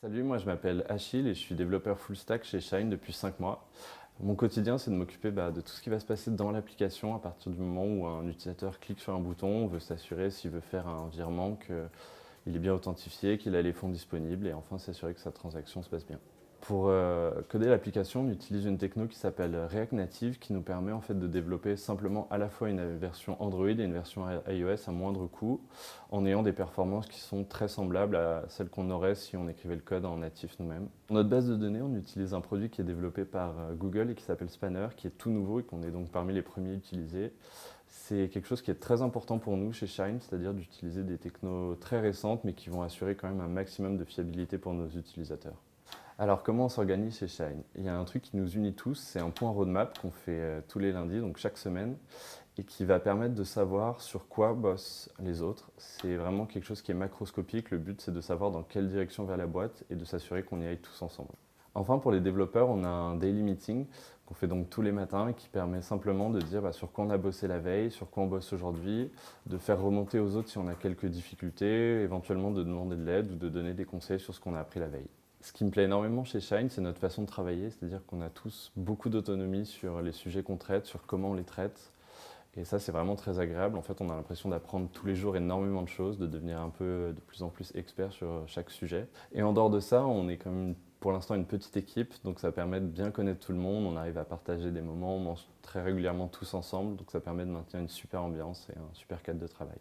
Salut, moi je m'appelle Achille et je suis développeur full stack chez Shine depuis 5 mois. Mon quotidien, c'est de m'occuper de tout ce qui va se passer dans l'application à partir du moment où un utilisateur clique sur un bouton, on veut s'assurer s'il veut faire un virement qu'il est bien authentifié, qu'il a les fonds disponibles et enfin s'assurer que sa transaction se passe bien. Pour coder l'application, on utilise une techno qui s'appelle React Native qui nous permet en fait de développer simplement à la fois une version Android et une version iOS à moindre coût en ayant des performances qui sont très semblables à celles qu'on aurait si on écrivait le code en natif nous-mêmes. Pour notre base de données, on utilise un produit qui est développé par Google et qui s'appelle Spanner, qui est tout nouveau et qu'on est donc parmi les premiers à utiliser. C'est quelque chose qui est très important pour nous chez Shine, c'est-à-dire d'utiliser des technos très récentes mais qui vont assurer quand même un maximum de fiabilité pour nos utilisateurs. Alors, comment on s'organise chez Shine? Il y a un truc qui nous unit tous, c'est un point roadmap qu'on fait tous les lundis, donc chaque semaine, et qui va permettre de savoir sur quoi bossent les autres. C'est vraiment quelque chose qui est macroscopique. Le but, c'est de savoir dans quelle direction va la boîte et de s'assurer qu'on y aille tous ensemble. Enfin, pour les développeurs, on a un daily meeting qu'on fait donc tous les matins et qui permet simplement de dire sur quoi on a bossé la veille, sur quoi on bosse aujourd'hui, de faire remonter aux autres si on a quelques difficultés, éventuellement de demander de l'aide ou de donner des conseils sur ce qu'on a appris la veille. Ce qui me plaît énormément chez Shine, c'est notre façon de travailler, c'est-à-dire qu'on a tous beaucoup d'autonomie sur les sujets qu'on traite, sur comment on les traite. Et ça, c'est vraiment très agréable. En fait, on a l'impression d'apprendre tous les jours énormément de choses, de devenir un peu de plus en plus expert sur chaque sujet. Et en dehors de ça, on est quand même pour l'instant une petite équipe, donc ça permet de bien connaître tout le monde. On arrive à partager des moments, on mange très régulièrement tous ensemble, donc ça permet de maintenir une super ambiance et un super cadre de travail.